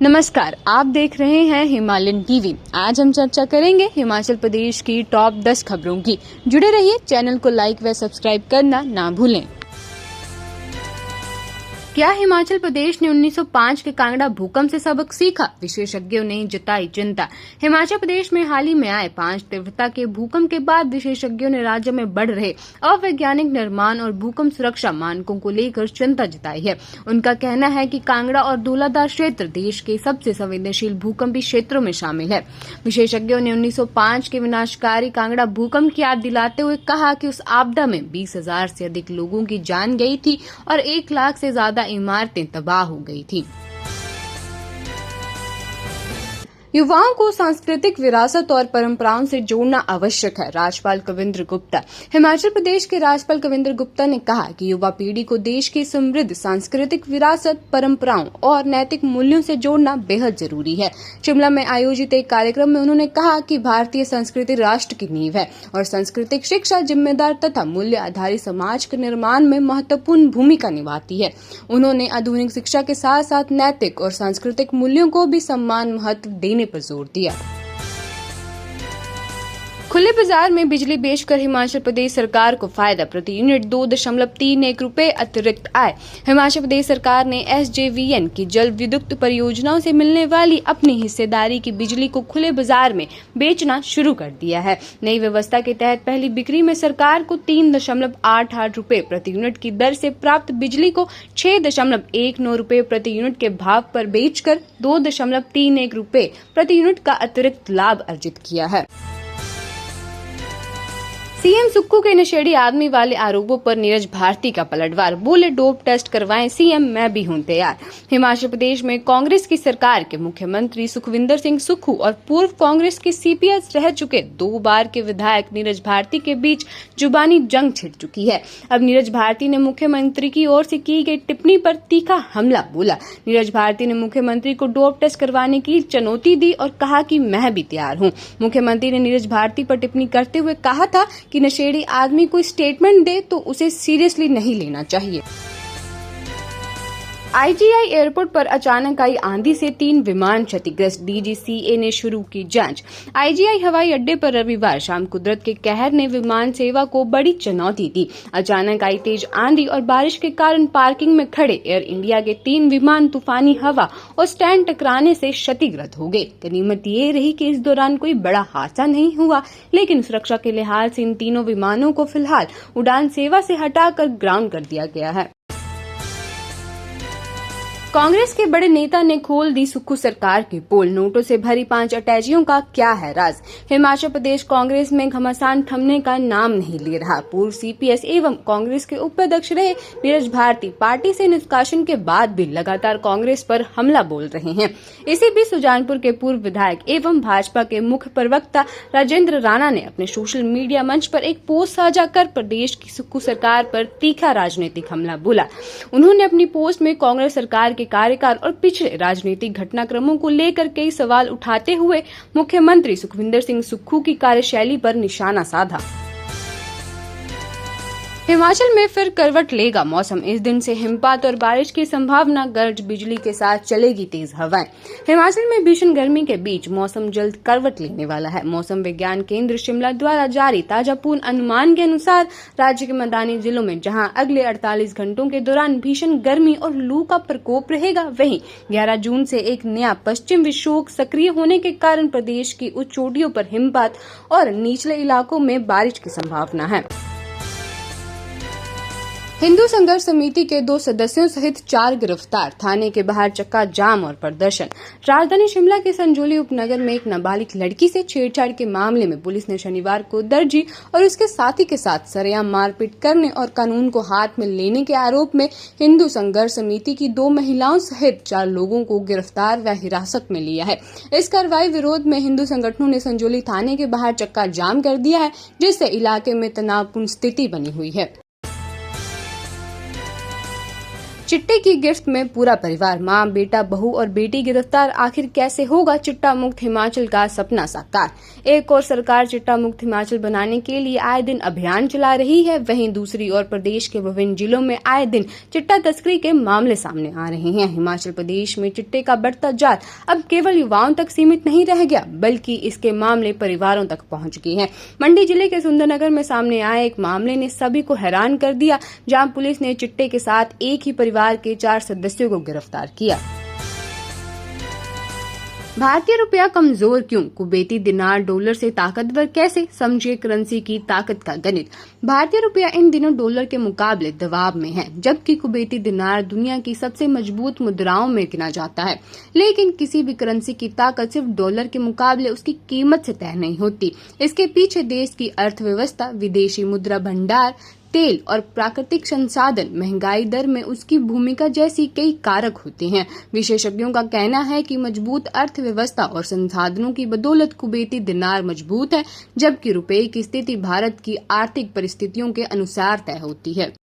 नमस्कार, आप देख रहे हैं हिमालयन टीवी। आज हम चर्चा करेंगे हिमाचल प्रदेश की टॉप 10 खबरों की। जुड़े रहिए, चैनल को लाइक व सब्सक्राइब करना ना भूलें। क्या हिमाचल प्रदेश ने 1905 के कांगड़ा भूकंप से सबक सीखा? विशेषज्ञों ने जताई चिंता। हिमाचल प्रदेश में हाल ही में आए 5 तीव्रता के भूकंप के बाद विशेषज्ञों ने राज्य में बढ़ रहे अवैज्ञानिक निर्माण और भूकंप सुरक्षा मानकों को लेकर चिंता जताई है। उनका कहना है कि कांगड़ा और धौलाधार क्षेत्र देश के सबसे संवेदनशील भूकंपी क्षेत्रों में शामिल है। विशेषज्ञों ने 1905 के विनाशकारी कांगड़ा भूकंप की याद दिलाते हुए कहा कि उस आपदा में 20,000 से अधिक लोगों की जान गई थी और 1 लाख से ज्यादा इमारतें तबाह हो गई थी। युवाओं को सांस्कृतिक विरासत और परंपराओं से जोड़ना आवश्यक है। राज्यपाल कविंद्र गुप्ता। हिमाचल प्रदेश के राज्यपाल कविंद्र गुप्ता ने कहा कि युवा पीढ़ी को देश की समृद्ध सांस्कृतिक विरासत, परंपराओं और नैतिक मूल्यों से जोड़ना बेहद जरूरी है। शिमला में आयोजित एक कार्यक्रम में उन्होंने कहा कि भारतीय संस्कृति राष्ट्र की नींव है और सांस्कृतिक शिक्षा जिम्मेदार तथा मूल्य आधारित समाज के निर्माण में महत्वपूर्ण भूमिका निभाती है। उन्होंने आधुनिक शिक्षा के साथ साथ नैतिक और सांस्कृतिक मूल्यों को भी सम्मान महत्व देने पर जोर दिया। खुले बाजार में बिजली बेचकर हिमाचल प्रदेश सरकार को फायदा, प्रति यूनिट 2.31 रुपए अतिरिक्त आय। हिमाचल प्रदेश सरकार ने SJVN की जल विद्युत परियोजनाओं से मिलने वाली अपनी हिस्सेदारी की बिजली को खुले बाजार में बेचना शुरू कर दिया है। नई व्यवस्था के तहत पहली बिक्री में सरकार को 3.88 रुपए प्रति यूनिट की दर से प्राप्त बिजली को 6.19 रुपए प्रति यूनिट के भाव पर बेचकर 2.31 रुपए प्रति यूनिट का अतिरिक्त लाभ अर्जित किया है। सीएम सुक्खू के नशेड़ी आदमी वाले आरोपों पर नीरज भारती का पलटवार। बोले, डोप टेस्ट करवाएं सीएम, मैं भी हूं तैयार। हिमाचल प्रदेश में कांग्रेस की सरकार के मुख्यमंत्री सुखविंदर सिंह सुक्खू और पूर्व कांग्रेस के CPS रह चुके 2 बार के विधायक नीरज भारती के बीच जुबानी जंग छिड़ चुकी है। अब नीरज भारती ने मुख्यमंत्री की ओर से की गई टिप्पणी पर तीखा हमला बोला। नीरज भारती ने मुख्यमंत्री को डोप टेस्ट करवाने की चुनौती दी और कहा कि मैं भी तैयार हूं। मुख्यमंत्री ने नीरज भारती पर टिप्पणी करते हुए कहा था कि नशेड़ी आदमी कोई स्टेटमेंट दे तो उसे सीरियसली नहीं लेना चाहिए। IGI एयरपोर्ट पर अचानक आई आंधी से 3 विमान क्षतिग्रस्त। DGCA ने शुरू की जांच। IGI हवाई अड्डे पर रविवार शाम कुदरत के कहर ने विमान सेवा को बड़ी चुनौती दी। अचानक आई तेज आंधी और बारिश के कारण पार्किंग में खड़े एयर इंडिया के 3 विमान तूफानी हवा और स्टैंड टकराने से क्षतिग्रस्त हो गए। गनीमत ये रही कि इस दौरान कोई बड़ा हादसा नहीं हुआ, लेकिन सुरक्षा के लिहाज से इन तीनों विमानों को फिलहाल उड़ान सेवा से हटाकर ग्राउंड कर दिया गया है। कांग्रेस के बड़े नेता ने खोल दी सुक्खू सरकार की पोल। नोटों से भरी 5 अटैचियों का क्या है राज? हिमाचल प्रदेश कांग्रेस में घमासान थमने का नाम नहीं ले रहा। पूर्व CPS एवं कांग्रेस के उपाध्यक्ष रहे नीरज भारती पार्टी से निष्कासन के बाद भी लगातार कांग्रेस पर हमला बोल रहे हैं। इसी बीच सुजानपुर के पूर्व विधायक एवं भाजपा के मुख्य प्रवक्ता राजेंद्र राणा ने अपने सोशल मीडिया मंच पर एक पोस्ट साझा कर प्रदेश की सुक्खू सरकार पर तीखा राजनीतिक हमला बोला। उन्होंने अपनी पोस्ट में कांग्रेस सरकार के कार्यकाल और पिछले राजनीतिक घटनाक्रमों को लेकर कई सवाल उठाते हुए मुख्यमंत्री सुखविंदर सिंह सुक्खू की कार्यशैली पर निशाना साधा। हिमाचल में फिर करवट लेगा मौसम। इस दिन से हिमपात और बारिश की संभावना, गर्ज बिजली के साथ चलेगी तेज हवाएं। हिमाचल में भीषण गर्मी के बीच मौसम जल्द करवट लेने वाला है। मौसम विज्ञान केंद्र शिमला द्वारा जारी ताजा पूर्ण अनुमान के अनुसार राज्य के मैदानी जिलों में जहां अगले 48 घंटों के दौरान भीषण गर्मी और लू का प्रकोप रहेगा, वहीं 11 जून से एक नया पश्चिम विक्षोभ सक्रिय होने के कारण प्रदेश की उच्च चोटियों पर हिमपात और निचले इलाकों में बारिश की संभावना है। हिंदू संघर्ष समिति के 2 सदस्यों सहित 4 गिरफ्तार। थाने के बाहर चक्का जाम और प्रदर्शन। राजधानी शिमला के संजोली उपनगर में एक नाबालिग लड़की से छेड़छाड़ के मामले में पुलिस ने शनिवार को दर्जी और उसके साथी के साथ सरेआम मारपीट करने और कानून को हाथ में लेने के आरोप में हिंदू संघर्ष समिति की 2 महिलाओं सहित 4 लोगों को गिरफ्तार व हिरासत में लिया है। इस कार्रवाई विरोध में हिंदू संगठनों ने संजोली थाने के बाहर चक्का जाम कर दिया है, जिससे इलाके में तनावपूर्ण स्थिति बनी हुई है। चिट्टे की गिरफ्त में पूरा परिवार, मां, बेटा, बहू और बेटी गिरफ्तार। आखिर कैसे होगा चिट्टा मुक्त हिमाचल का सपना साकार? एक और सरकार चिट्टा मुक्त हिमाचल बनाने के लिए आए दिन अभियान चला रही है, वहीं दूसरी ओर प्रदेश के विभिन्न जिलों में आए दिन चिट्टा तस्करी के मामले सामने आ रहे हैं। हिमाचल प्रदेश में चिट्टे का बढ़ता जाल अब केवल युवाओं तक सीमित नहीं रह गया, बल्कि इसके मामले परिवारों तक पहुंच गए हैं। मंडी जिले के सुंदरनगर में सामने आए एक मामले ने सभी को हैरान कर दिया, जहां पुलिस ने चिट्टे के साथ एक ही परिवार के 4 सदस्यों को गिरफ्तार किया। भारतीय रुपया कमजोर क्यों? कुवैती दिनार डॉलर से ताकतवर कैसे? समझिए करेंसी की ताकत का गणित। भारतीय रुपया इन दिनों डॉलर के मुकाबले दबाव में है, जबकि कुवैती दिनार दुनिया की सबसे मजबूत मुद्राओं में गिना जाता है। लेकिन किसी भी करेंसी की ताकत सिर्फ डॉलर के मुकाबले उसकी कीमत से तय नहीं होती। इसके पीछे देश की अर्थव्यवस्था, विदेशी मुद्रा भंडार, तेल और प्राकृतिक संसाधन, महंगाई दर में उसकी भूमिका जैसी कई कारक होते हैं। विशेषज्ञों का कहना है कि मजबूत अर्थव्यवस्था और संसाधनों की बदौलत कुवैती दिनार मजबूत है, जबकि रुपए की स्थिति भारत की आर्थिक परिस्थितियों के अनुसार तय होती है।